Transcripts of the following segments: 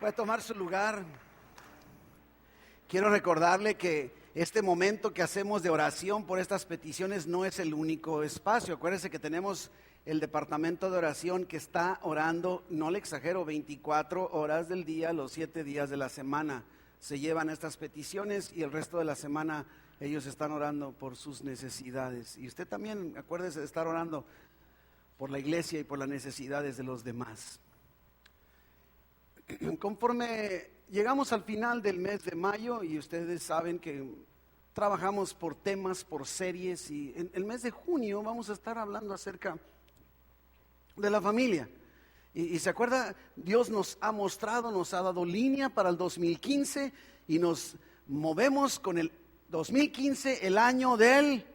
Puede tomar su lugar. Quiero recordarle que este momento que hacemos de oración por estas peticiones no es el único espacio. Acuérdese que tenemos el departamento de oración que está orando, no le exagero, 24 horas del día, los 7 días de la semana. Se llevan estas peticiones y el resto de la semana ellos están orando por sus necesidades. Y usted también, acuérdese de estar orando por la iglesia y por las necesidades de los demás. Conforme llegamos al final del mes de mayo, y ustedes saben que trabajamos por temas, por series, y en el mes de junio vamos a estar hablando acerca de la familia. Y se acuerda, Dios nos ha mostrado, nos ha dado línea para el 2015 y nos movemos con el 2015, el año del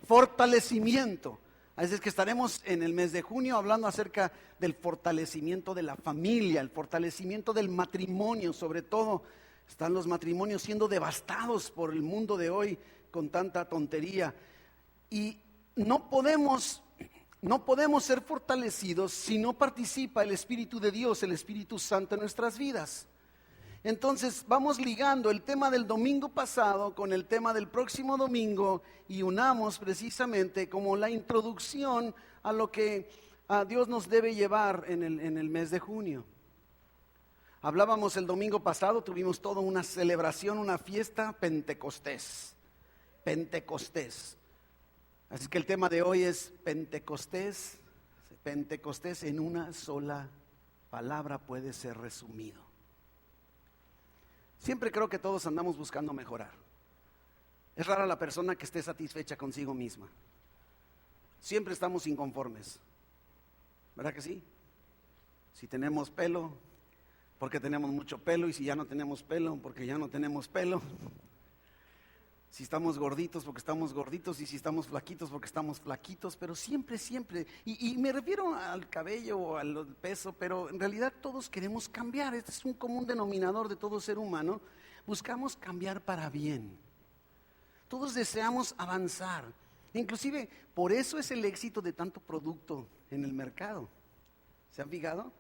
fortalecimiento. Así es que estaremos en el mes de junio hablando acerca del fortalecimiento de la familia, el fortalecimiento del matrimonio. Sobre todo, están los matrimonios siendo devastados por el mundo de hoy con tanta tontería. Y no podemos ser fortalecidos si no participa el Espíritu de Dios, el Espíritu Santo en nuestras vidas. Entonces vamos ligando el tema del domingo pasado con el tema del próximo domingo y unamos precisamente como la introducción a lo que Dios nos debe llevar en el mes de junio. Hablábamos el domingo pasado, tuvimos toda una celebración, una fiesta Pentecostés. Así que el tema de hoy es Pentecostés en una sola palabra puede ser resumido. Siempre creo que todos andamos buscando mejorar. Es rara la persona que esté satisfecha consigo misma. Siempre estamos inconformes. ¿Verdad que sí? Si tenemos pelo, porque tenemos mucho pelo, y si ya no tenemos pelo, porque ya no tenemos pelo. Si estamos gorditos, porque estamos gorditos, y si estamos flaquitos, porque estamos flaquitos, pero siempre, y me refiero al cabello o al peso, pero en realidad todos queremos cambiar. Este es un común denominador de todo ser humano. Buscamos cambiar para bien. Todos deseamos avanzar. Inclusive, por eso es el éxito de tanto producto en el mercado. ¿Se han fijado?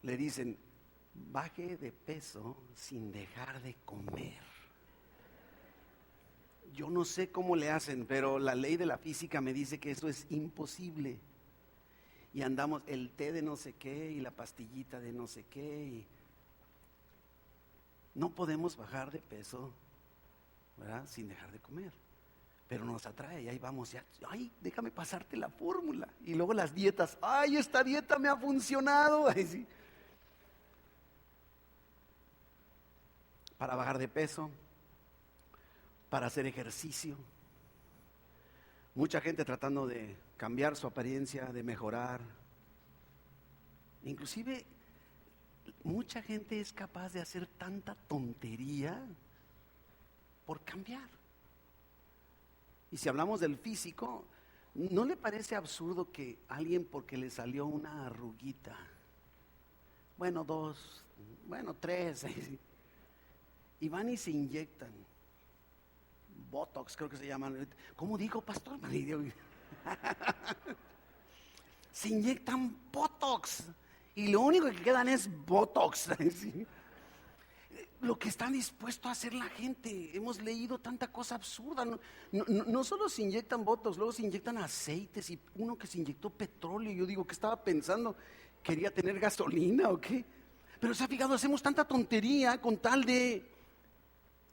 Le dicen, baje de peso sin dejar de comer. Yo no sé cómo le hacen, pero la ley de la física me dice que eso es imposible. Y andamos el té de no sé qué y la pastillita de no sé qué. Y no podemos bajar de peso, ¿verdad? Sin dejar de comer. Pero nos atrae y ahí vamos ya. Ay, déjame pasarte la fórmula. Y luego las dietas. Ay, esta dieta me ha funcionado. Ay, sí. Para bajar de peso, para hacer ejercicio. Mucha gente tratando de cambiar su apariencia, de mejorar. Inclusive, mucha gente es capaz de hacer tanta tontería por cambiar. Y si hablamos del físico, ¿no le parece absurdo que alguien porque le salió una arruguita, bueno, 2, bueno, 3, y van y se inyectan Botox, creo que se llaman? ¿Cómo dijo, pastor? Se inyectan Botox y lo único que quedan es Botox. ¿Sí? Lo que está dispuesto a hacer la gente. Hemos leído tanta cosa absurda. No solo se inyectan Botox, luego se inyectan aceites y uno que se inyectó petróleo. Yo digo, ¿qué estaba pensando? ¿Quería tener gasolina o qué? Pero se ha fijado, hacemos tanta tontería con tal de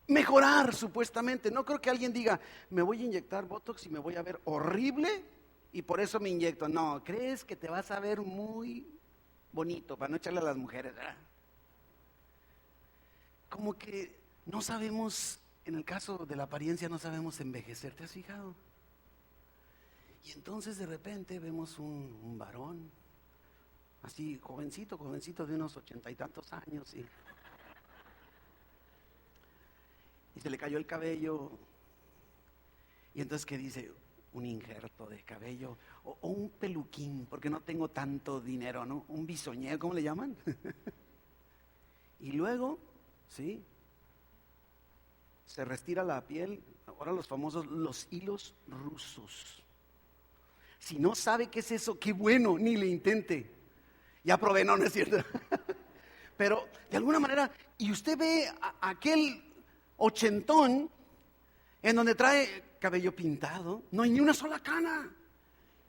mejorar supuestamente. No creo que alguien diga, me voy a inyectar Botox y me voy a ver horrible y por eso me inyecto. No, crees que te vas a ver muy bonito, para no echarle a las mujeres, ¿verdad? Como que no sabemos, en el caso de la apariencia no sabemos envejecer, ¿te has fijado? Y entonces de repente vemos un varón, así jovencito de unos 80 y tantos años, y se le cayó el cabello, y entonces ¿qué dice? Un injerto de cabello, o un peluquín, porque no tengo tanto dinero, ¿no? Un bisoñero, ¿cómo le llaman? Y luego, ¿sí? Se retira la piel, ahora los famosos, los hilos rusos. Si no sabe qué es eso, qué bueno, ni le intente. Ya probé, no es cierto. Pero de alguna manera, y usted ve a aquel ochentón en donde trae cabello pintado, no hay ni una sola cana.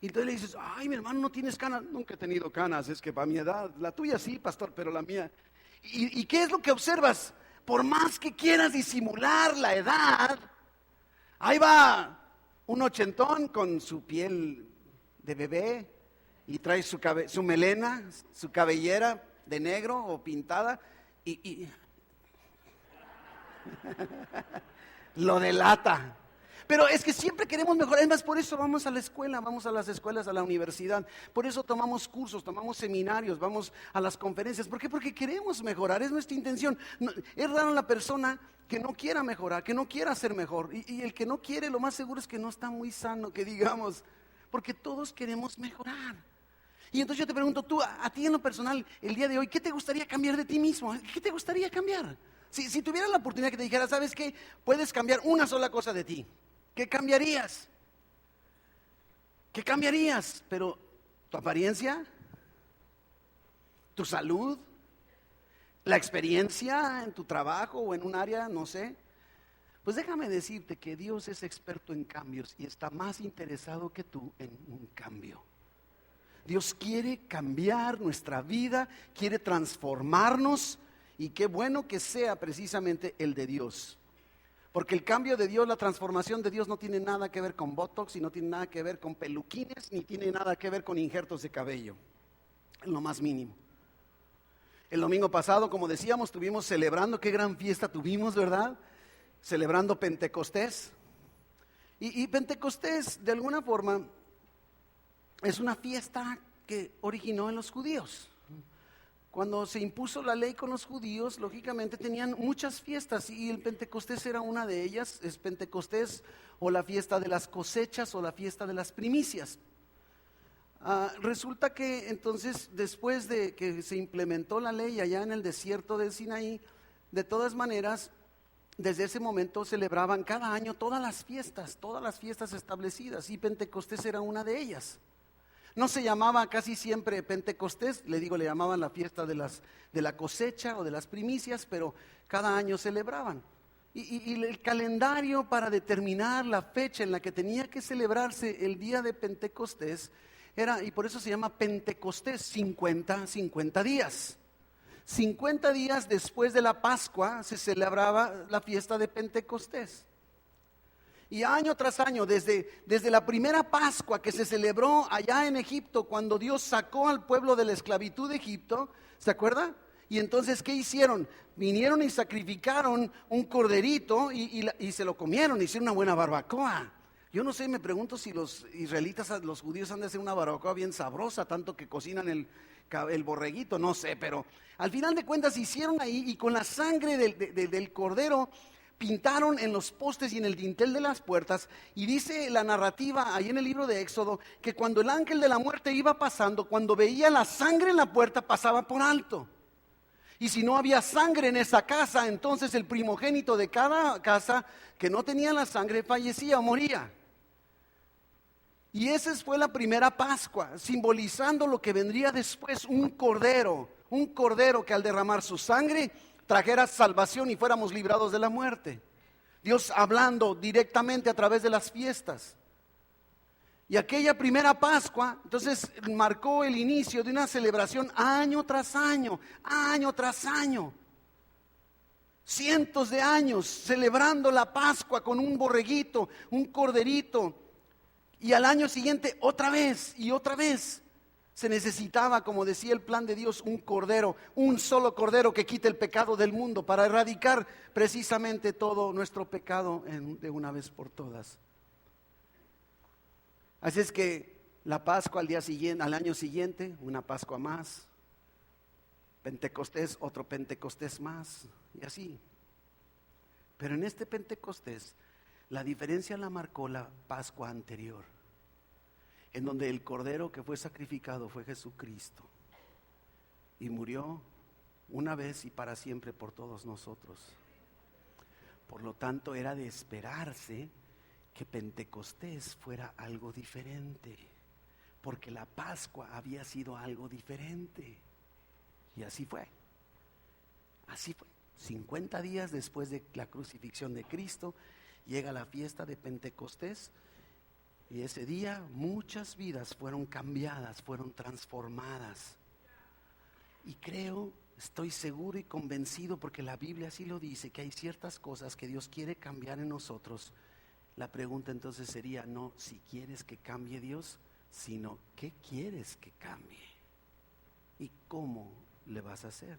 Y entonces le dices, ay, mi hermano, no tienes canas. Nunca he tenido canas, es que para mi edad, la tuya sí, pastor, pero la mía. ¿Y qué es lo que observas? Por más que quieras disimular la edad, ahí va un ochentón con su piel de bebé y trae su melena, su cabellera de negro o pintada y lo delata. Pero es que siempre queremos mejorar. Además, por eso vamos a la escuela, vamos a las escuelas, a la universidad. Por eso tomamos cursos, tomamos seminarios, vamos a las conferencias. ¿Por qué? Porque queremos mejorar, es nuestra intención. Es raro la persona que no quiera mejorar, que no quiera ser mejor. Y el que no quiere, lo más seguro es que no está muy sano, que digamos. Porque todos queremos mejorar. Y entonces yo te pregunto, tú, a ti en lo personal, el día de hoy, ¿qué te gustaría cambiar de ti mismo? ¿Qué te gustaría cambiar? Si tuvieras la oportunidad que te dijera, ¿sabes qué? Puedes cambiar una sola cosa de ti. ¿Qué cambiarías? ¿Qué cambiarías? Pero, ¿tu apariencia? ¿Tu salud? ¿La experiencia en tu trabajo o en un área? No sé. Pues déjame decirte que Dios es experto en cambios y está más interesado que tú en un cambio. Dios quiere cambiar nuestra vida, quiere transformarnos y qué bueno que sea precisamente el de Dios. Porque el cambio de Dios, la transformación de Dios no tiene nada que ver con botox y no tiene nada que ver con peluquines ni tiene nada que ver con injertos de cabello, en lo más mínimo. El domingo pasado, como decíamos, estuvimos celebrando, qué gran fiesta tuvimos, ¿verdad? Celebrando Pentecostés. Y Pentecostés, de alguna forma, es una fiesta que originó en los judíos. Cuando se impuso la ley con los judíos, lógicamente tenían muchas fiestas y el Pentecostés era una de ellas. Es Pentecostés o la fiesta de las cosechas o la fiesta de las primicias. Resulta que entonces, después de que se implementó la ley allá en el desierto del Sinaí, de todas maneras, desde ese momento celebraban cada año todas las fiestas establecidas y Pentecostés era una de ellas. No se llamaba casi siempre Pentecostés, le llamaban la fiesta de la cosecha o de las primicias, pero cada año celebraban. Y el calendario para determinar la fecha en la que tenía que celebrarse el día de Pentecostés era, y por eso se llama Pentecostés, 50 días. 50 días después de la Pascua se celebraba la fiesta de Pentecostés. Y año tras año, desde la primera Pascua que se celebró allá en Egipto, cuando Dios sacó al pueblo de la esclavitud de Egipto, ¿se acuerda? Y entonces, ¿qué hicieron? Vinieron y sacrificaron un corderito y se lo comieron, hicieron una buena barbacoa. Yo no sé, me pregunto si los israelitas, los judíos han de hacer una barbacoa bien sabrosa, tanto que cocinan el borreguito, no sé, pero al final de cuentas hicieron ahí y con la sangre del cordero pintaron en los postes y en el dintel de las puertas, y dice la narrativa ahí en el libro de Éxodo, que cuando el ángel de la muerte iba pasando, cuando veía la sangre en la puerta, pasaba por alto. Y si no había sangre en esa casa, entonces el primogénito de cada casa que no tenía la sangre fallecía o moría. Y esa fue la primera Pascua, simbolizando lo que vendría después, un cordero que al derramar su sangre trajera salvación y fuéramos librados de la muerte. Dios hablando directamente a través de las fiestas. Y aquella primera Pascua, entonces marcó el inicio de una celebración año tras año, año tras año. Cientos de años celebrando la Pascua con un borreguito, un corderito. Y al año siguiente otra vez y otra vez. Se necesitaba, como decía el plan de Dios, un cordero, un solo cordero que quite el pecado del mundo para erradicar precisamente todo nuestro pecado de una vez por todas. Así es que la Pascua al año siguiente, una Pascua más, Pentecostés, otro Pentecostés más, y así. Pero en este Pentecostés, la diferencia la marcó la Pascua anterior, en donde el cordero que fue sacrificado fue Jesucristo y murió una vez y para siempre por todos nosotros. Por lo tanto, era de esperarse que Pentecostés fuera algo diferente, porque la Pascua había sido algo diferente, y así fue. Así fue. 50 días después de la crucifixión de Cristo, llega la fiesta de Pentecostés. Y ese día muchas vidas fueron cambiadas, fueron transformadas. Y creo, estoy seguro y convencido, porque la Biblia así lo dice, que hay ciertas cosas que Dios quiere cambiar en nosotros. La pregunta entonces sería, no si quieres que cambie Dios, sino ¿qué quieres que cambie? ¿Y cómo le vas a hacer?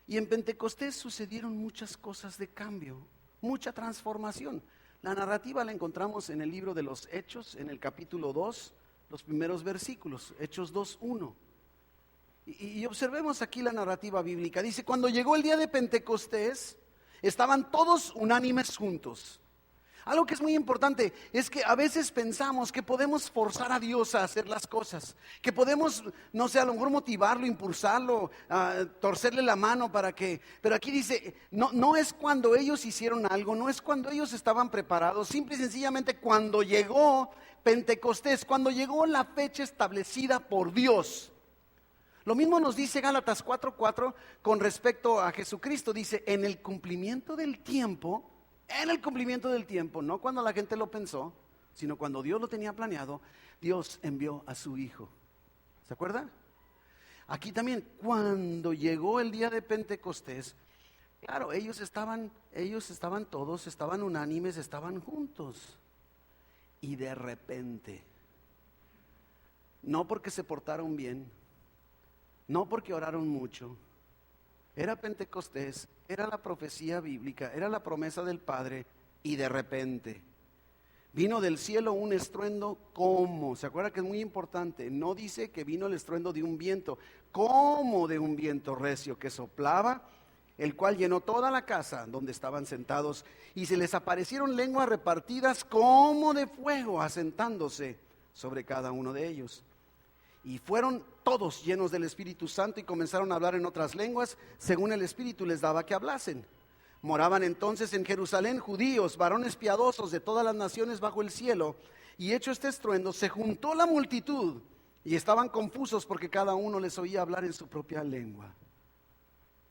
Y en Pentecostés sucedieron muchas cosas de cambio, mucha transformación. La narrativa la encontramos en el libro de los Hechos, en el capítulo 2, los primeros versículos, Hechos 2:1. Y observemos aquí la narrativa bíblica. Dice, cuando llegó el día de Pentecostés, estaban todos unánimes juntos. Algo que es muy importante es que a veces pensamos que podemos forzar a Dios a hacer las cosas, que podemos, no sé, a lo mejor motivarlo, impulsarlo, torcerle la mano para que, pero aquí dice, no es cuando ellos hicieron algo, no es cuando ellos estaban preparados, simple y sencillamente cuando llegó Pentecostés, cuando llegó la fecha establecida por Dios. Lo mismo nos dice Gálatas 4:4 con respecto a Jesucristo, dice, en el cumplimiento del tiempo, no cuando la gente lo pensó, sino cuando Dios lo tenía planeado, Dios envió a su Hijo. ¿Se acuerda? Aquí también, cuando llegó el día de Pentecostés, claro, ellos estaban todos, estaban unánimes, estaban juntos. Y de repente, no porque se portaron bien, no porque oraron mucho, era Pentecostés, era la profecía bíblica, era la promesa del Padre, y de repente vino del cielo un estruendo como, ¿se acuerda que es muy importante? No dice que vino el estruendo de un viento, como de un viento recio que soplaba, el cual llenó toda la casa donde estaban sentados, y se les aparecieron lenguas repartidas como de fuego, asentándose sobre cada uno de ellos. Y fueron todos llenos del Espíritu Santo y comenzaron a hablar en otras lenguas, según el Espíritu les daba que hablasen. Moraban entonces en Jerusalén judíos, varones piadosos de todas las naciones bajo el cielo. Y hecho este estruendo, se juntó la multitud y estaban confusos porque cada uno les oía hablar en su propia lengua.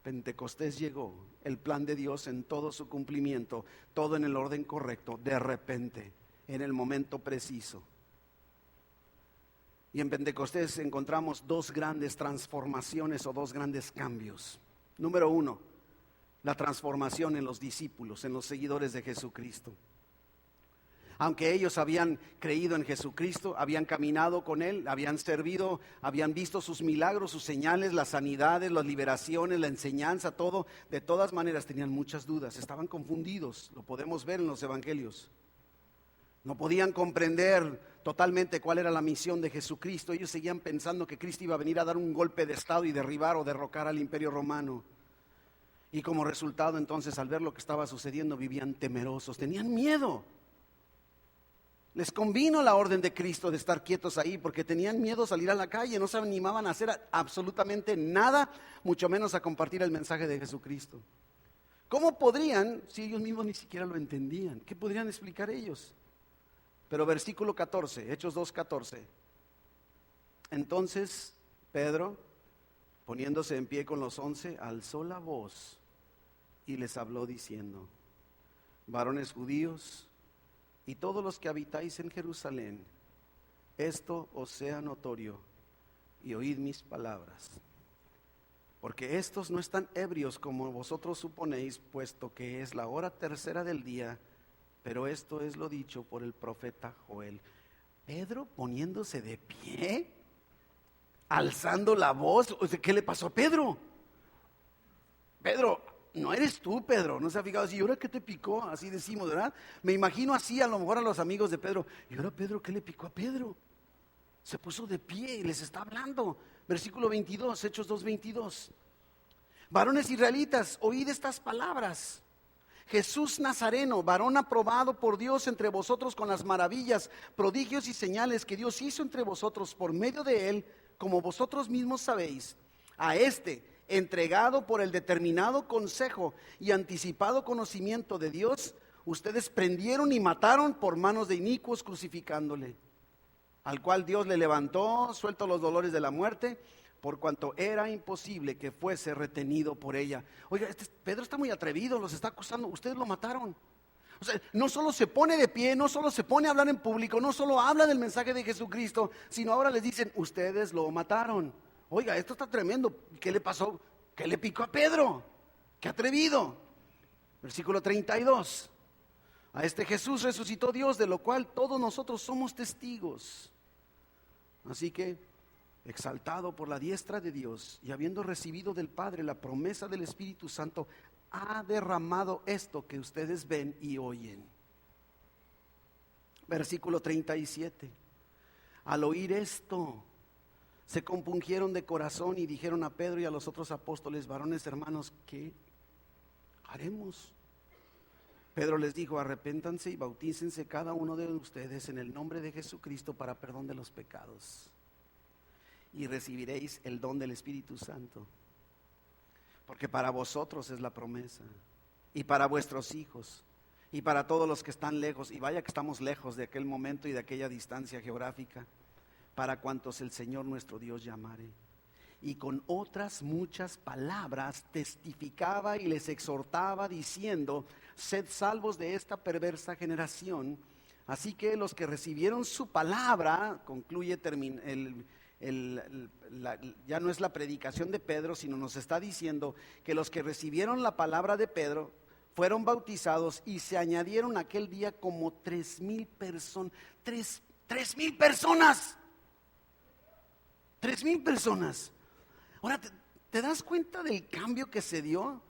Pentecostés llegó, el plan de Dios en todo su cumplimiento, todo en el orden correcto, de repente, en el momento preciso. Y en Pentecostés encontramos dos grandes transformaciones o dos grandes cambios. Número uno, la transformación en los discípulos, en los seguidores de Jesucristo. Aunque ellos habían creído en Jesucristo, habían caminado con Él, habían servido, habían visto sus milagros, sus señales, las sanidades, las liberaciones, la enseñanza, todo, de todas maneras tenían muchas dudas, estaban confundidos, lo podemos ver en los evangelios. No podían comprender totalmente cuál era la misión de Jesucristo. Ellos seguían pensando que Cristo iba a venir a dar un golpe de estado y derribar o derrocar al imperio romano. Y como resultado entonces, al ver lo que estaba sucediendo, vivían temerosos, tenían miedo. Les convino la orden de Cristo de estar quietos ahí porque tenían miedo a salir a la calle, no se animaban a hacer absolutamente nada, mucho menos a compartir el mensaje de Jesucristo. ¿Cómo podrían, si ellos mismos ni siquiera lo entendían? ¿Qué podrían explicar ellos? Pero versículo 14, Hechos 2:14. Entonces Pedro, poniéndose en pie con los 11, alzó la voz y les habló diciendo: varones judíos y todos los que habitáis en Jerusalén, esto os sea notorio y oíd mis palabras. Porque estos no están ebrios como vosotros suponéis, puesto que es la hora tercera del día. Pero esto es lo dicho por el profeta Joel. Pedro poniéndose de pie, alzando la voz. ¿Qué le pasó a Pedro? Pedro, no eres tú, Pedro. ¿No se ha fijado así? ¿Y ahora qué te picó? Así decimos, ¿verdad? Me imagino así a lo mejor a los amigos de Pedro. ¿Y ahora Pedro qué le picó a Pedro? Se puso de pie y les está hablando. Versículo 22, Hechos 2:22. Varones israelitas, oíd estas palabras. Jesús Nazareno, varón aprobado por Dios entre vosotros con las maravillas, prodigios y señales que Dios hizo entre vosotros por medio de él, como vosotros mismos sabéis. A este, entregado por el determinado consejo y anticipado conocimiento de Dios, ustedes prendieron y mataron por manos de inicuos, crucificándole. Al cual Dios le levantó, suelto los dolores de la muerte, por cuanto era imposible que fuese retenido por ella. Oiga, Pedro está muy atrevido, los está acusando, ustedes lo mataron. O sea, no solo se pone de pie, no solo se pone a hablar en público, no solo habla del mensaje de Jesucristo, sino ahora les dicen, ustedes lo mataron. Oiga, esto está tremendo. ¿Qué le pasó? ¿Qué le picó a Pedro? ¡Qué atrevido! Versículo 32. A este Jesús resucitó Dios, de lo cual todos nosotros somos testigos. Así que, exaltado por la diestra de Dios y habiendo recibido del Padre la promesa del Espíritu Santo, ha derramado esto que ustedes ven y oyen. Versículo 37. Al oír esto, se compungieron de corazón y dijeron a Pedro y a los otros apóstoles, varones hermanos, ¿qué haremos? Pedro les dijo, arrepéntanse y bautícense cada uno de ustedes en el nombre de Jesucristo para perdón de los pecados, y recibiréis el don del Espíritu Santo. Porque para vosotros es la promesa, y para vuestros hijos, y para todos los que están lejos, y vaya que estamos lejos de aquel momento y de aquella distancia geográfica, para cuantos el Señor nuestro Dios llamare. Y con otras muchas palabras testificaba y les exhortaba diciendo, sed salvos de esta perversa generación. Así que los que recibieron su palabra, concluye ya no es la predicación de Pedro, sino nos está diciendo que los que recibieron la palabra de Pedro fueron bautizados y se añadieron aquel día como 3,000 personas. 3,000 personas. 3,000 personas. Ahora, ¿te das cuenta del cambio que se dio?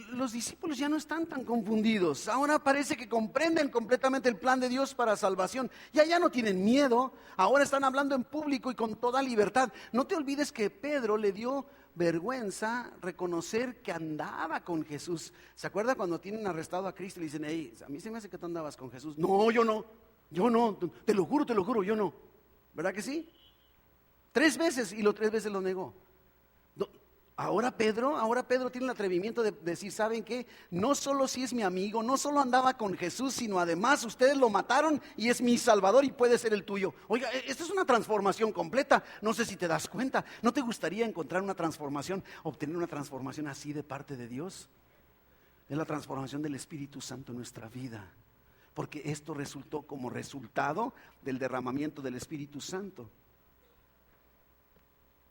Los discípulos ya no están tan confundidos. Ahora parece que comprenden completamente el plan de Dios para salvación. Ya no tienen miedo. Ahora están hablando en público y con toda libertad. No te olvides que Pedro le dio vergüenza reconocer que andaba con Jesús. ¿Se acuerda cuando tienen arrestado a Cristo y le dicen, hey, a mí se me hace que tú andabas con Jesús? No, yo no, te lo juro, yo no. ¿Verdad que sí? 3 veces y 3 veces lo negó. Ahora Pedro tiene el atrevimiento de decir, ¿saben qué? No solo si es mi amigo, no solo andaba con Jesús, sino además ustedes lo mataron y es mi Salvador y puede ser el tuyo. Oiga, esta es una transformación completa. No sé si te das cuenta. ¿No te gustaría encontrar una transformación, obtener una transformación así de parte de Dios? Es la transformación del Espíritu Santo en nuestra vida. Porque esto resultó como resultado del derramamiento del Espíritu Santo.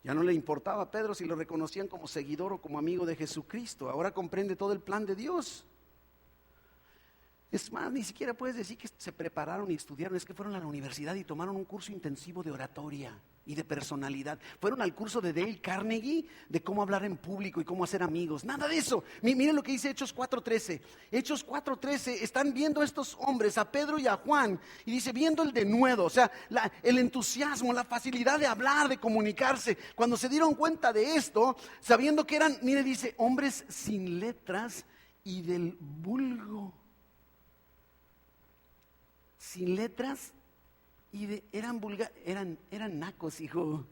Ya no le importaba a Pedro si lo reconocían como seguidor o como amigo de Jesucristo. Ahora comprende todo el plan de Dios. Es más, ni siquiera puedes decir que se prepararon y estudiaron. Es que fueron a la universidad y tomaron un curso intensivo de oratoria y de personalidad. Fueron al curso de Dale Carnegie de cómo hablar en público y cómo hacer amigos. Nada de eso. Miren lo que dice Hechos 4:13. Hechos 4:13, están viendo estos hombres, a Pedro y a Juan, y dice, viendo el denuedo, o sea, el entusiasmo, la facilidad de hablar, de comunicarse. Cuando se dieron cuenta de esto, sabiendo que eran, mire, dice, hombres sin letras y del vulgo. Sin letras y eran nacos, hijo.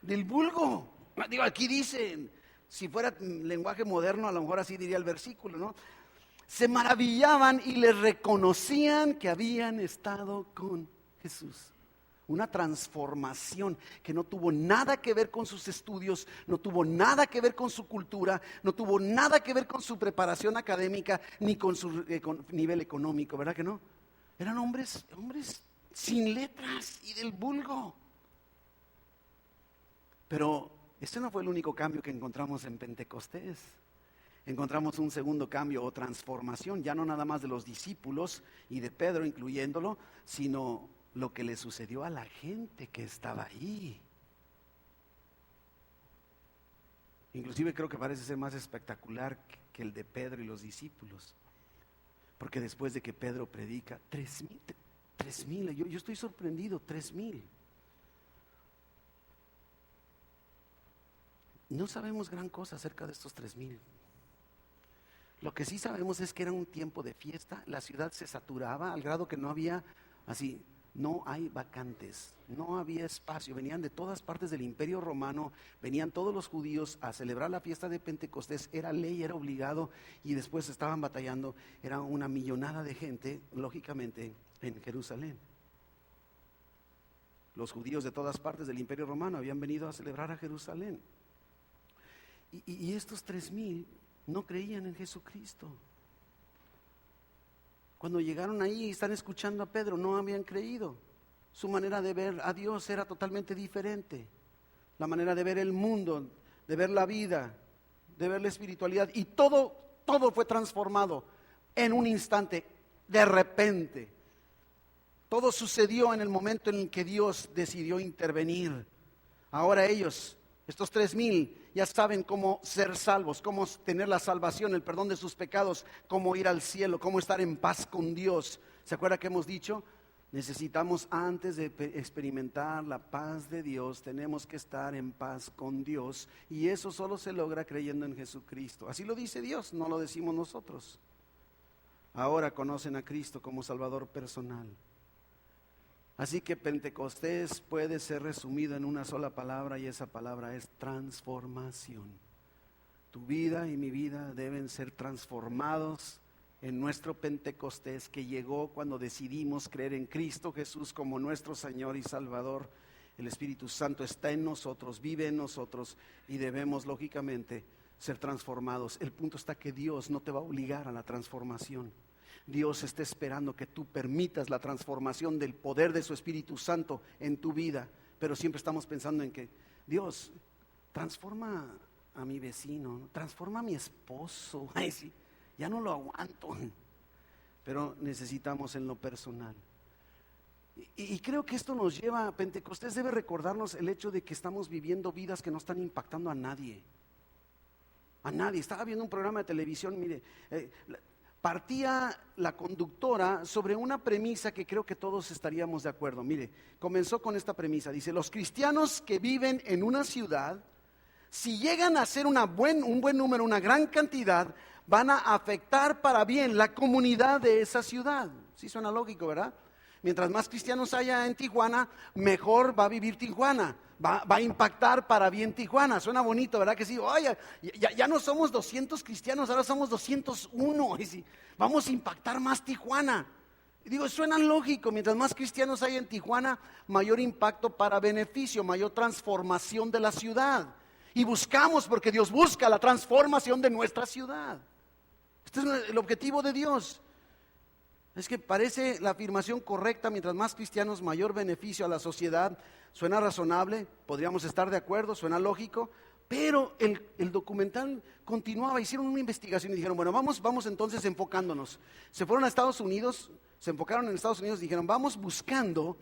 Del vulgo. Digo, aquí dicen, si fuera lenguaje moderno, a lo mejor así diría el versículo, ¿no? Se maravillaban y les reconocían que habían estado con Jesús. Una transformación que no tuvo nada que ver con sus estudios, no tuvo nada que ver con su cultura, no tuvo nada que ver con su preparación académica, ni con su nivel económico, ¿verdad que no? Eran hombres sin letras y del vulgo. Pero este no fue el único cambio que encontramos en Pentecostés. Encontramos un segundo cambio o transformación, ya no nada más de los discípulos y de Pedro incluyéndolo, sino lo que le sucedió a la gente que estaba ahí. Inclusive creo que parece ser más espectacular que el de Pedro y los discípulos. Porque después de que Pedro predica, 3,000, yo estoy sorprendido, 3,000. No sabemos gran cosa acerca de estos 3,000. Lo que sí sabemos es que era un tiempo de fiesta, la ciudad se saturaba al grado que no había así. No hay vacantes, no había espacio, venían de todas partes del Imperio Romano, venían todos los judíos a celebrar la fiesta de Pentecostés, era ley, era obligado, y después estaban batallando, era una millonada de gente, lógicamente, en Jerusalén. Los judíos de todas partes del Imperio Romano habían venido a celebrar a Jerusalén. Y estos 3,000 no creían en Jesucristo. Cuando llegaron ahí y están escuchando a Pedro, no habían creído. Su manera de ver a Dios era totalmente diferente. La manera de ver el mundo, de ver la vida, de ver la espiritualidad. Y todo fue transformado en un instante, de repente. Todo sucedió en el momento en el que Dios decidió intervenir. Ahora ellos, estos 3,000, ya saben cómo ser salvos, cómo tener la salvación, el perdón de sus pecados, cómo ir al cielo, cómo estar en paz con Dios. ¿Se acuerda que hemos dicho? Necesitamos, antes de experimentar la paz de Dios, tenemos que estar en paz con Dios. Y eso solo se logra creyendo en Jesucristo. Así lo dice Dios, no lo decimos nosotros. Ahora conocen a Cristo como Salvador personal. Así que Pentecostés puede ser resumido en una sola palabra, y esa palabra es transformación. Tu vida y mi vida deben ser transformados en nuestro Pentecostés, que llegó cuando decidimos creer en Cristo Jesús como nuestro Señor y Salvador. El Espíritu Santo está en nosotros, vive en nosotros, y debemos lógicamente ser transformados. El punto está que Dios no te va a obligar a la transformación. Dios está esperando que tú permitas la transformación del poder de su Espíritu Santo en tu vida. Pero siempre estamos pensando en que Dios transforma a mi vecino, transforma a mi esposo. Ay, sí, ya no lo aguanto. Pero necesitamos en lo personal. Y creo que esto nos lleva a Pentecostés, debe recordarnos el hecho de que estamos viviendo vidas que no están impactando a nadie. A nadie. Estaba viendo un programa de televisión, mire, partía la conductora sobre una premisa que creo que todos estaríamos de acuerdo. Mire, comenzó con esta premisa, dice: los cristianos que viven en una ciudad, si llegan a ser un buen número, una gran cantidad, van a afectar para bien la comunidad de esa ciudad. Sí suena lógico, ¿verdad? Mientras más cristianos haya en Tijuana, mejor va a vivir Tijuana. Va a impactar para bien Tijuana. Suena bonito, ¿verdad que sí? Oye, ya no somos 200 cristianos, ahora somos 201. Y sí, vamos a impactar más Tijuana. Y digo, suena lógico. Mientras más cristianos hay en Tijuana, mayor impacto para beneficio, mayor transformación de la ciudad. Y buscamos, porque Dios busca la transformación de nuestra ciudad. Este es el objetivo de Dios. Es que parece la afirmación correcta: mientras más cristianos, mayor beneficio a la sociedad. Suena razonable, podríamos estar de acuerdo, suena lógico, pero el documental continuaba. Hicieron una investigación y dijeron, bueno, vamos entonces enfocándonos. Se fueron a Estados Unidos, se enfocaron en Estados Unidos y dijeron, vamos buscando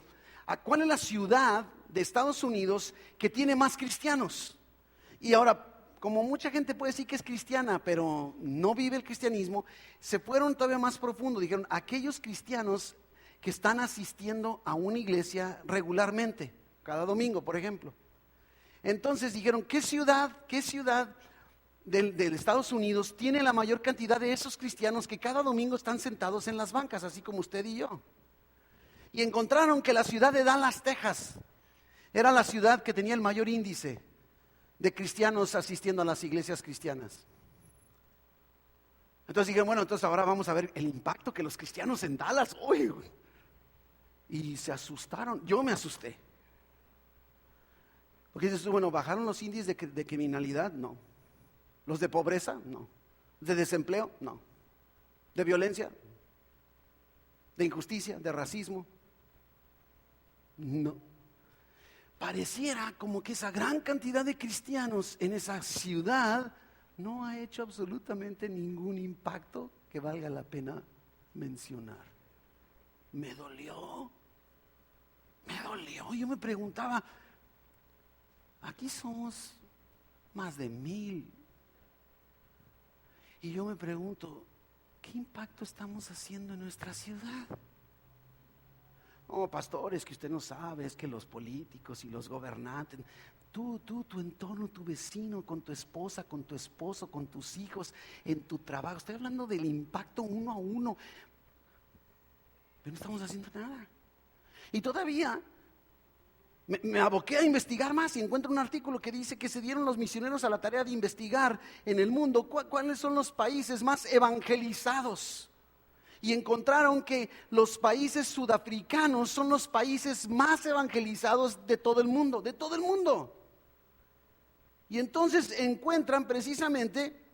a cuál es la ciudad de Estados Unidos que tiene más cristianos. Y ahora, como mucha gente puede decir que es cristiana, pero no vive el cristianismo, se fueron todavía más profundo. Dijeron, aquellos cristianos que están asistiendo a una iglesia regularmente, cada domingo, por ejemplo. Entonces dijeron, ¿qué ciudad del Estados Unidos tiene la mayor cantidad de esos cristianos que cada domingo están sentados en las bancas, así como usted y yo? Y encontraron que la ciudad de Dallas, Texas, era la ciudad que tenía el mayor índice de cristianos asistiendo a las iglesias cristianas. Entonces dijeron, bueno, entonces ahora vamos a ver el impacto que los cristianos en Dallas, uy. Y se asustaron, yo me asusté. Porque dices, bueno, ¿bajaron los índices de criminalidad? No. ¿Los de pobreza? No. ¿De desempleo? No. ¿De violencia? ¿De injusticia? ¿De racismo? No. Pareciera como que esa gran cantidad de cristianos en esa ciudad no ha hecho absolutamente ningún impacto que valga la pena mencionar. Me dolió. Yo me preguntaba, aquí somos más de 1,000. Y yo me pregunto, ¿qué impacto estamos haciendo en nuestra ciudad? No, pastores, que usted no sabe, es que los políticos y los gobernantes, tu entorno, tu vecino, con tu esposa, con tu esposo, con tus hijos, en tu trabajo. Estoy hablando del impacto uno a uno, pero no estamos haciendo nada. Y todavía me aboqué a investigar más y encuentro un artículo que dice que se dieron los misioneros a la tarea de investigar en el mundo cuáles son los países más evangelizados. y encontraron que los países sudafricanos son los países más evangelizados de todo el mundo, de todo el mundo. Y entonces encuentran precisamente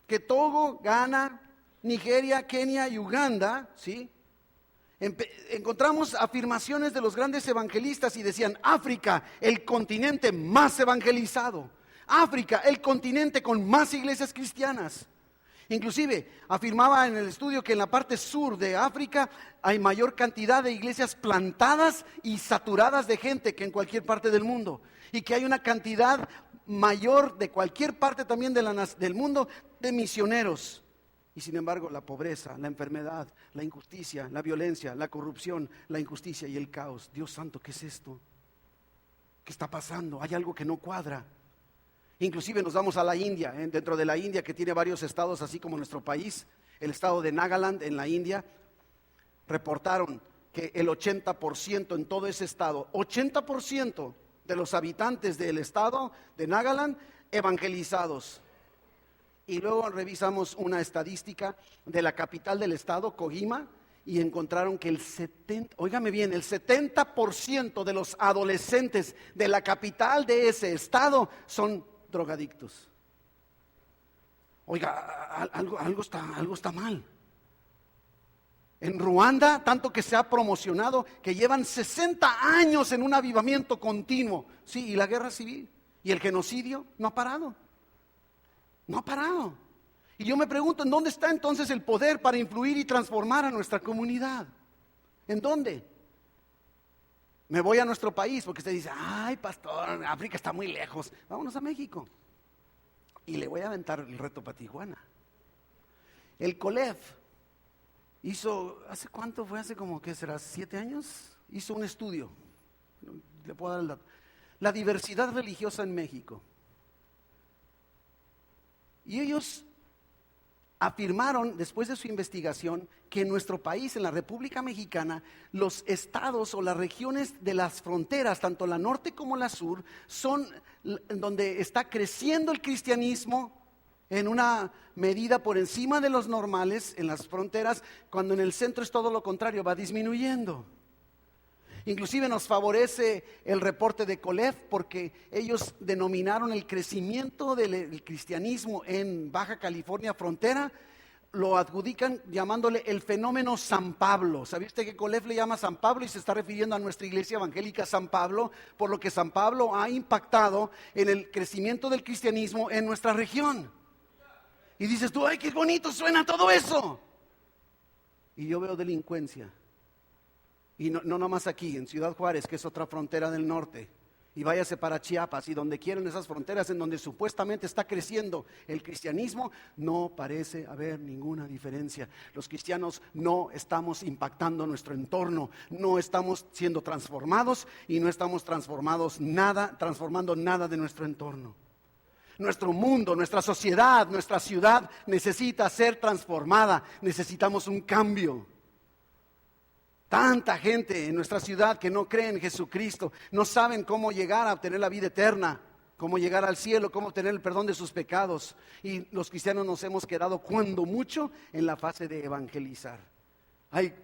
que Togo, Ghana, Nigeria, Kenia y Uganda, ¿sí? Encontramos afirmaciones de los grandes evangelistas y decían: África, el continente más evangelizado. África, el continente con más iglesias cristianas. Inclusive afirmaba en el estudio que en la parte sur de África hay mayor cantidad de iglesias plantadas y saturadas de gente que en cualquier parte del mundo, y que hay una cantidad mayor de cualquier parte también del mundo de misioneros. Y sin embargo, la pobreza, la enfermedad, la injusticia, la violencia, la corrupción, la injusticia y el caos. Dios santo, ¿qué es esto? ¿Qué está pasando? Hay algo que no cuadra. Inclusive nos vamos a la India, dentro de la India, que tiene varios estados así como nuestro país. El estado de Nagaland en la India, reportaron que el 80% en todo ese estado, 80% de los habitantes del estado de Nagaland evangelizados. Y luego revisamos una estadística de la capital del estado, Kohima, y encontraron que el 70% de los adolescentes de la capital de ese estado son drogadictos. Oiga, algo está mal. En Ruanda, tanto que se ha promocionado, que llevan 60 años en un avivamiento continuo. Sí, y la guerra civil y el genocidio no ha parado. No ha parado. Y yo me pregunto, ¿en dónde está entonces el poder para influir y transformar a nuestra comunidad? ¿En dónde? Me voy a nuestro país porque usted dice: ay, pastor, África está muy lejos. Vámonos a México. Y le voy a aventar el reto para Tijuana. El COLEF hizo, ¿hace cuánto fue? Hace como, ¿qué será? 7 años. Hizo un estudio. Le puedo dar el dato. La diversidad religiosa en México. Y ellos afirmaron, después de su investigación, que en nuestro país, en la República Mexicana, los estados o las regiones de las fronteras, tanto la norte como la sur, son donde está creciendo el cristianismo en una medida por encima de los normales en las fronteras, cuando en el centro es todo lo contrario, va disminuyendo. Inclusive nos favorece el reporte de COLEF porque ellos denominaron el crecimiento del cristianismo en Baja California frontera, lo adjudican llamándole el fenómeno San Pablo. ¿Sabía usted que COLEF le llama San Pablo y se está refiriendo a nuestra iglesia evangélica San Pablo? Por lo que San Pablo ha impactado en el crecimiento del cristianismo en nuestra región. Y dices tú: ¡ay, qué bonito suena todo eso! Y yo veo delincuencia. Y no nomás aquí, en Ciudad Juárez, que es otra frontera del norte, y váyase para Chiapas, y donde quieran esas fronteras en donde supuestamente está creciendo el cristianismo, no parece haber ninguna diferencia. Los cristianos no estamos impactando nuestro entorno, no estamos siendo transformados y no estamos transformando nada de nuestro entorno. Nuestro mundo, nuestra sociedad, nuestra ciudad necesita ser transformada, necesitamos un cambio. Tanta gente en nuestra ciudad que no cree en Jesucristo, no saben cómo llegar a obtener la vida eterna, cómo llegar al cielo, cómo obtener el perdón de sus pecados. Y los cristianos nos hemos quedado cuando mucho en la fase de evangelizar. Ay,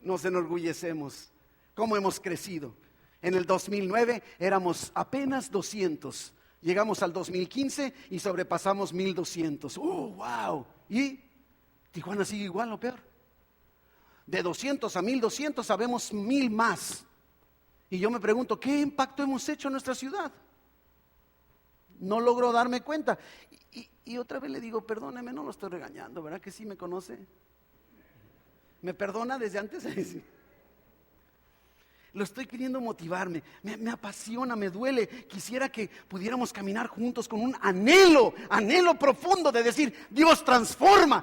nos enorgullecemos, cómo hemos crecido. En el 2009 éramos apenas 200, llegamos al 2015 y sobrepasamos 1200. ¡Wow! Y Tijuana sigue igual o peor. De 200 a 1200 sabemos 1000 más. Y yo me pregunto, ¿qué impacto hemos hecho en nuestra ciudad? No logro darme cuenta. Y otra vez le digo: perdóneme, no lo estoy regañando, ¿verdad que sí me conoce? ¿Me perdona desde antes? Lo estoy queriendo motivarme, me apasiona, me duele. Quisiera que pudiéramos caminar juntos con un anhelo profundo de decir: Dios, transforma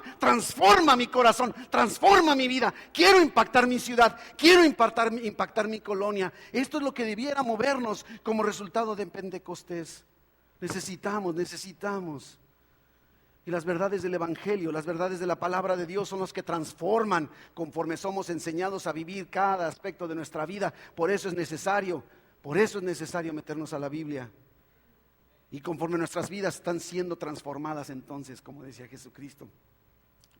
mi corazón, transforma mi vida. Quiero impactar mi ciudad, quiero impactar mi colonia. Esto es lo que debiera movernos como resultado de Pentecostés. Necesitamos. Y las verdades del Evangelio, las verdades de la palabra de Dios son los que transforman conforme somos enseñados a vivir cada aspecto de nuestra vida. Por eso es necesario meternos a la Biblia. Y conforme nuestras vidas están siendo transformadas entonces, como decía Jesucristo.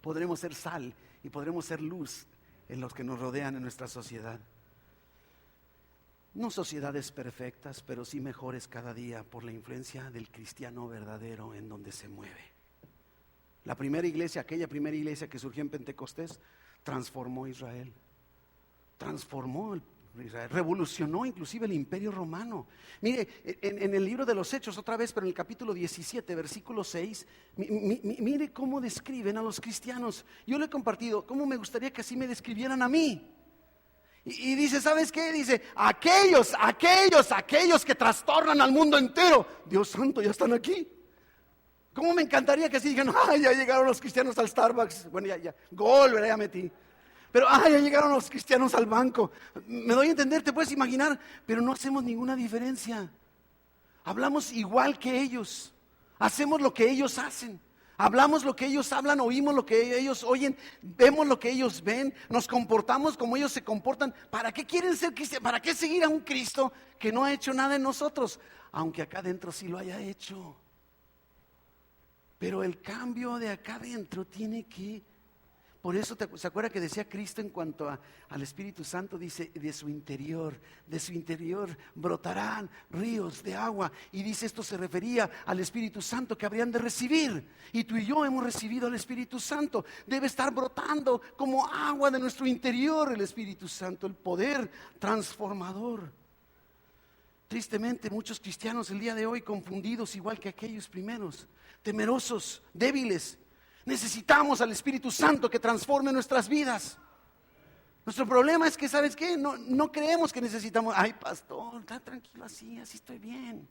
Podremos ser sal y podremos ser luz en los que nos rodean en nuestra sociedad. No sociedades perfectas, pero sí mejores cada día por la influencia del cristiano verdadero en donde se mueve. La primera iglesia, aquella primera iglesia que surgió en Pentecostés, transformó Israel. Transformó Israel, revolucionó inclusive el imperio romano. Mire, en el libro de los Hechos, otra vez, pero en el capítulo 17, versículo 6, mire cómo describen a los cristianos. Yo lo he compartido, cómo me gustaría que así me describieran a mí. Y dice, ¿sabes qué? Dice, aquellos que trastornan al mundo entero, Dios santo, ya están aquí. ¿Cómo me encantaría que así digan, ay, ya llegaron los cristianos al Starbucks? Bueno, ya, gol, ¿verdad? Ya metí. Pero, ay, ya llegaron los cristianos al banco. Me doy a entender, te puedes imaginar, pero no hacemos ninguna diferencia. Hablamos igual que ellos. Hacemos lo que ellos hacen. Hablamos lo que ellos hablan, oímos lo que ellos oyen, vemos lo que ellos ven, nos comportamos como ellos se comportan. ¿Para qué quieren ser cristianos? ¿Para qué seguir a un Cristo que no ha hecho nada en nosotros? Aunque acá adentro sí lo haya hecho. Pero el cambio de acá adentro tiene que... Por eso se acuerda que decía Cristo en cuanto al Espíritu Santo, dice, de su interior brotarán ríos de agua. Y dice, esto se refería al Espíritu Santo que habrían de recibir. Y tú y yo hemos recibido al Espíritu Santo. Debe estar brotando como agua de nuestro interior el Espíritu Santo, el poder transformador. Tristemente, muchos cristianos el día de hoy confundidos igual que aquellos primeros, temerosos, débiles. Necesitamos al Espíritu Santo que transforme nuestras vidas. Nuestro problema es que, ¿sabes qué? No creemos que necesitamos. Ay, pastor, está tranquilo, así estoy bien.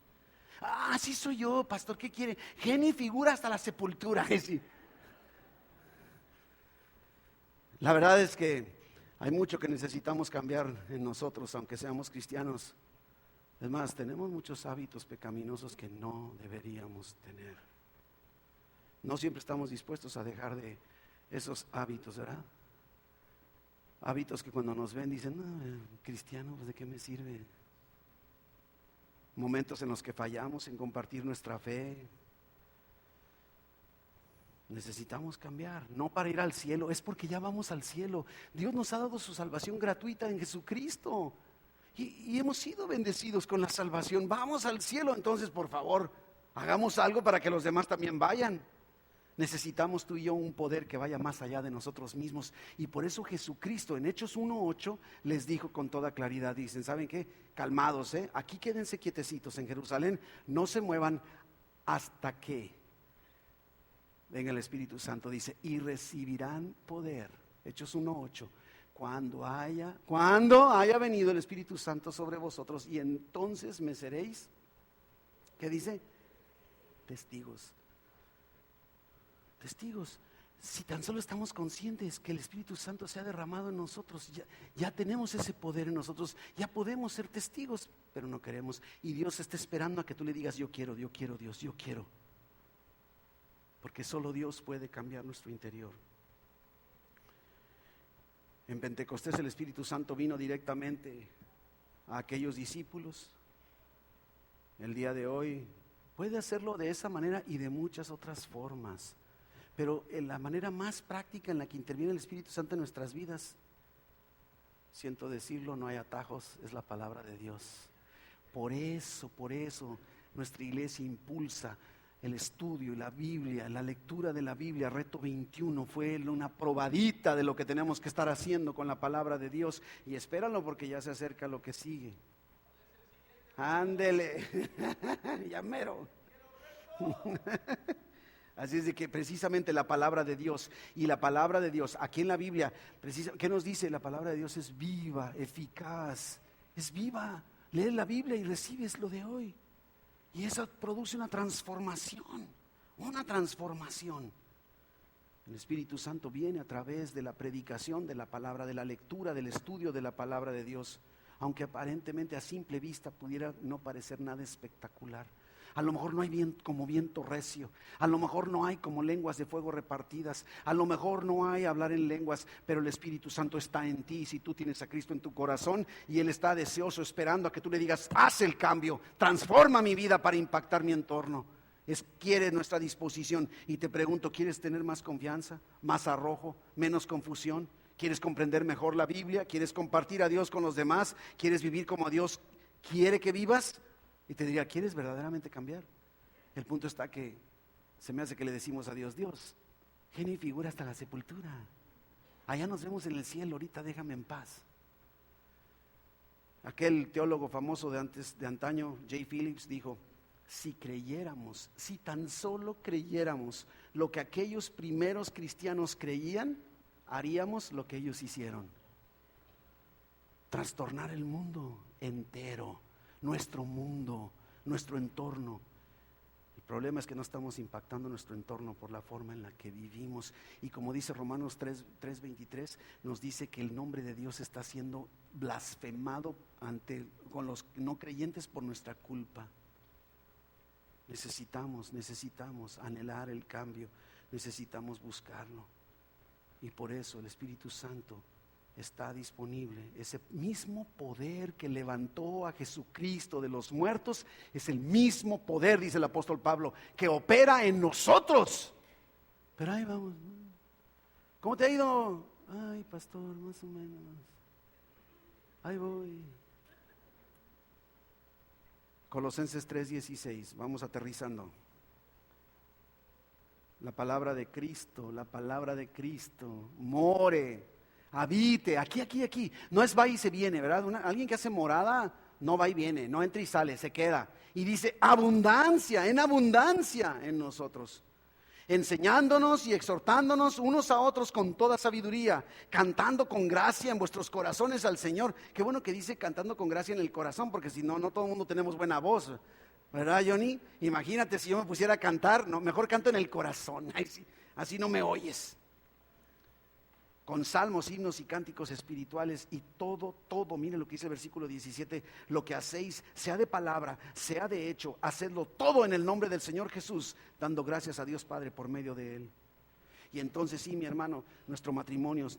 Así soy yo, pastor, ¿qué quiere? Genio y figura hasta la sepultura. Sí. La verdad es que hay mucho que necesitamos cambiar en nosotros, aunque seamos cristianos. Es más, tenemos muchos hábitos pecaminosos que no deberíamos tener. No siempre estamos dispuestos a dejar de esos hábitos, ¿verdad? Hábitos que cuando nos ven dicen, no, cristiano, pues ¿de qué me sirve? Momentos en los que fallamos en compartir nuestra fe. Necesitamos cambiar, no para ir al cielo, es porque ya vamos al cielo. Dios nos ha dado su salvación gratuita en Jesucristo. Y hemos sido bendecidos con la salvación. Vamos al cielo, entonces por favor, hagamos algo para que los demás también vayan. Necesitamos tú y yo un poder que vaya más allá de nosotros mismos. Y por eso Jesucristo en Hechos 1:8 les dijo con toda claridad, dicen, ¿saben qué? Calmados, aquí quédense quietecitos en Jerusalén, no se muevan hasta que venga el Espíritu Santo, dice, y recibirán poder. Hechos 1:8. Cuando haya venido el Espíritu Santo sobre vosotros, y entonces me seréis, ¿qué dice? Testigos. Testigos. Si tan solo estamos conscientes que el Espíritu Santo se ha derramado en nosotros, ya tenemos ese poder en nosotros, ya podemos ser testigos, pero no queremos. Y Dios está esperando a que tú le digas, yo quiero, Dios, yo quiero. Porque solo Dios puede cambiar nuestro interior. En Pentecostés el Espíritu Santo vino directamente a aquellos discípulos. El día de hoy puede hacerlo de esa manera y de muchas otras formas. Pero en la manera más práctica en la que interviene el Espíritu Santo en nuestras vidas, siento decirlo, no hay atajos, es la palabra de Dios. Por eso, nuestra iglesia impulsa el estudio y la Biblia, la lectura de la Biblia. Reto 21 fue una probadita de lo que tenemos que estar haciendo con la palabra de Dios. Y espéralo porque ya se acerca lo que sigue. Ándele, ya mero. Así es de que precisamente la palabra de Dios, y la palabra de Dios aquí en la Biblia, ¿qué nos dice? La palabra de Dios es viva, eficaz, es viva. Lees la Biblia y recibes lo de hoy. Y eso produce una transformación. El Espíritu Santo viene a través de la predicación de la palabra, de la lectura, del estudio de la palabra de Dios. Aunque aparentemente a simple vista pudiera no parecer nada espectacular. A lo mejor no hay como viento recio, a lo mejor no hay como lenguas de fuego repartidas, a lo mejor no hay hablar en lenguas, pero el Espíritu Santo está en ti. Si tú tienes a Cristo en tu corazón y Él está deseoso, esperando a que tú le digas, haz el cambio, transforma mi vida para impactar mi entorno. quiere nuestra disposición. Y te pregunto, ¿quieres tener más confianza, más arrojo, menos confusión? ¿Quieres comprender mejor la Biblia? ¿Quieres compartir a Dios con los demás? ¿Quieres vivir como Dios quiere que vivas? Y te diría, ¿quieres verdaderamente cambiar? El punto está que se me hace que le decimos a Dios, Dios, genio y figura hasta la sepultura. Allá nos vemos en el cielo, ahorita déjame en paz. Aquel teólogo famoso de antaño, J. Phillips, dijo, si creyéramos, si tan solo creyéramos lo que aquellos primeros cristianos creían, haríamos lo que ellos hicieron. Trastornar el mundo entero, nuestro mundo, nuestro entorno. El problema es que no estamos impactando nuestro entorno por la forma en la que vivimos. Y como dice Romanos 3:23, nos dice que el nombre de Dios está siendo blasfemado con los no creyentes por nuestra culpa. Necesitamos anhelar el cambio, necesitamos buscarlo. Y por eso el Espíritu Santo está disponible. Ese mismo poder que levantó a Jesucristo de los muertos es el mismo poder, dice el apóstol Pablo, que opera en nosotros. Pero ahí vamos. ¿Cómo te ha ido? Ay, pastor, más o menos. Ahí voy. Colosenses 3:16, vamos aterrizando. La palabra de Cristo more, habite, aquí. No es va y se viene, ¿verdad? Alguien que hace morada no va y viene, no entra y sale, se queda. Y dice abundancia en nosotros, enseñándonos y exhortándonos unos a otros con toda sabiduría, cantando con gracia en vuestros corazones al Señor. Qué bueno que dice cantando con gracia en el corazón, porque si no, no todo el mundo tenemos buena voz, ¿verdad, Johnny? Imagínate si yo me pusiera a cantar, no, mejor canto en el corazón, así no me oyes. Con salmos, himnos y cánticos espirituales y todo, mire lo que dice el versículo 17, lo que hacéis, sea de palabra, sea de hecho, hacedlo todo en el nombre del Señor Jesús, dando gracias a Dios Padre por medio de Él. Y entonces sí, mi hermano, nuestro matrimonio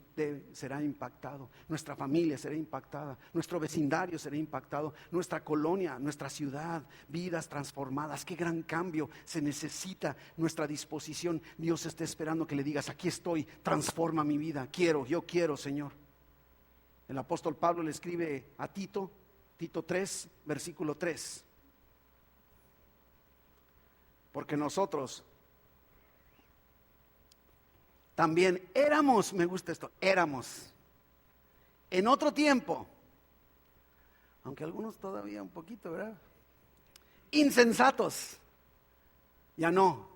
será impactado, nuestra familia será impactada, nuestro vecindario será impactado, nuestra colonia, nuestra ciudad, vidas transformadas. Qué gran cambio se necesita, nuestra disposición. Dios está esperando que le digas, aquí estoy, transforma mi vida, yo quiero, Señor. El apóstol Pablo le escribe a Tito 3, versículo 3. Porque nosotros también éramos, me gusta esto, éramos en otro tiempo, aunque algunos todavía un poquito, ¿verdad? Insensatos, ya no.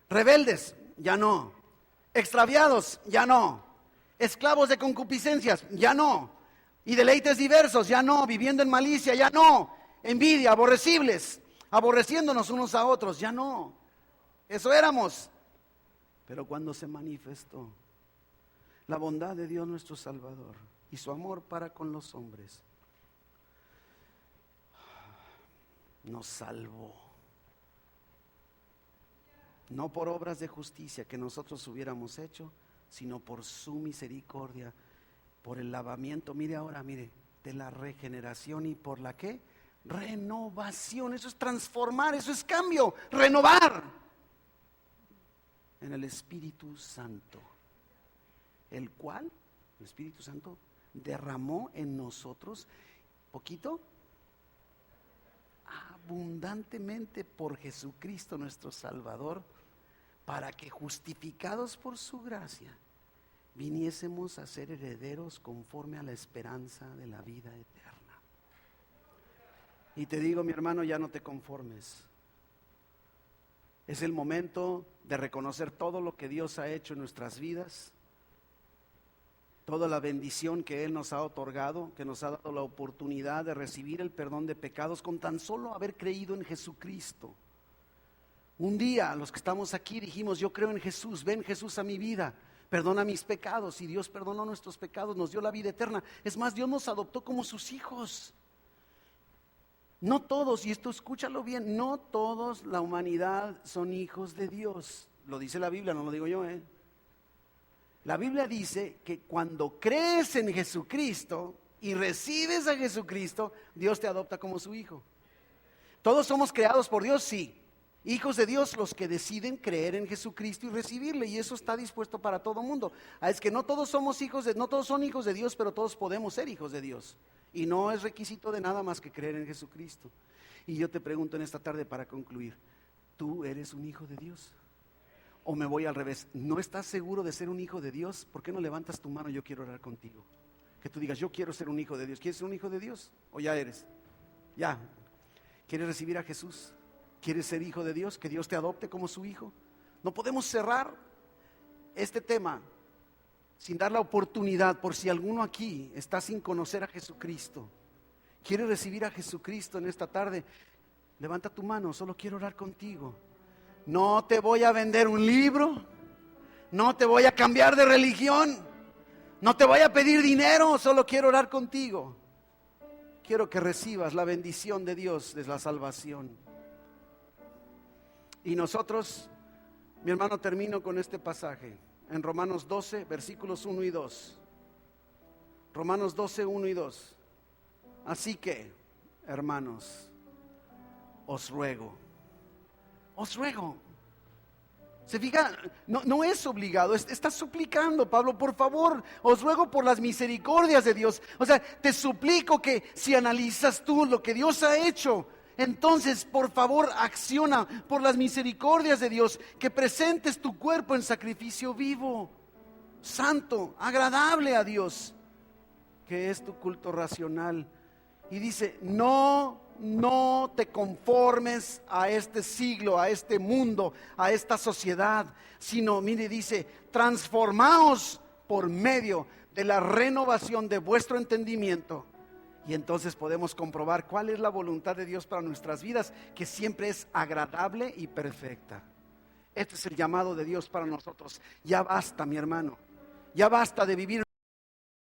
Rebeldes, ya no. Extraviados, ya no. Esclavos de concupiscencias, ya no. Y deleites diversos, ya no. Viviendo en malicia, ya no. Envidia, aborrecibles, aborreciéndonos unos a otros, ya no. Eso éramos. Pero cuando se manifestó la bondad de Dios nuestro Salvador y su amor para con los hombres, nos salvó. No por obras de justicia que nosotros hubiéramos hecho, sino por su misericordia, por el lavamiento, mire, de la regeneración y por la ¿qué? Renovación. Eso es transformar, eso es cambio, renovar. En el Espíritu Santo, el cual, el Espíritu Santo, derramó en nosotros, poquito, abundantemente por Jesucristo nuestro Salvador, para que justificados por su gracia, viniésemos a ser herederos conforme a la esperanza de la vida eterna. Y te digo, mi hermano, ya no te conformes. Es el momento de reconocer todo lo que Dios ha hecho en nuestras vidas, toda la bendición que Él nos ha otorgado, que nos ha dado la oportunidad de recibir el perdón de pecados con tan solo haber creído en Jesucristo. Un día los que estamos aquí dijimos, yo creo en Jesús, ven Jesús a mi vida, perdona mis pecados, y Dios perdonó nuestros pecados, nos dio la vida eterna. Es más, Dios nos adoptó como sus hijos. No todos, y esto escúchalo bien, no todos la humanidad son hijos de Dios. Lo dice la Biblia, no lo digo yo, La Biblia dice que cuando crees en Jesucristo y recibes a Jesucristo, Dios te adopta como su hijo. ¿Todos somos creados por Dios? Sí. Hijos de Dios, los que deciden creer en Jesucristo y recibirle, y eso está dispuesto para todo mundo. Es que no todos son hijos de Dios, pero todos podemos ser hijos de Dios. Y no es requisito de nada más que creer en Jesucristo. Y yo te pregunto en esta tarde para concluir, ¿tú eres un hijo de Dios? O me voy al revés, ¿no estás seguro de ser un hijo de Dios? ¿Por qué no levantas tu mano? Yo quiero orar contigo. Que tú digas, yo quiero ser un hijo de Dios. ¿Quieres ser un hijo de Dios? ¿O ya eres? Ya. ¿Quieres recibir a Jesús? ¿Quieres ser hijo de Dios? ¿Que Dios te adopte como su hijo? No podemos cerrar este tema sin dar la oportunidad, por si alguno aquí está sin conocer a Jesucristo. ¿Quieres recibir a Jesucristo en esta tarde? Levanta tu mano, solo quiero orar contigo. No te voy a vender un libro, no te voy a cambiar de religión, no te voy a pedir dinero, solo quiero orar contigo. Quiero que recibas la bendición de Dios, de la salvación. Y nosotros, mi hermano, termino con este pasaje en Romanos 12, versículos 1 y 2. Romanos 12, 1 y 2. Así que, hermanos, os ruego. Se fija, no es obligado, está suplicando, Pablo, por favor, os ruego por las misericordias de Dios. O sea, te suplico que si analizas tú lo que Dios ha hecho, entonces, por favor, acciona por las misericordias de Dios, que presentes tu cuerpo en sacrificio vivo, santo, agradable a Dios, que es tu culto racional. Y dice, no te conformes a este siglo, a este mundo, a esta sociedad, sino, mire, dice, transformaos por medio de la renovación de vuestro entendimiento. Y entonces podemos comprobar cuál es la voluntad de Dios para nuestras vidas, que siempre es agradable y perfecta. Este es el llamado de Dios para nosotros. Ya basta, mi hermano, ya basta de vivir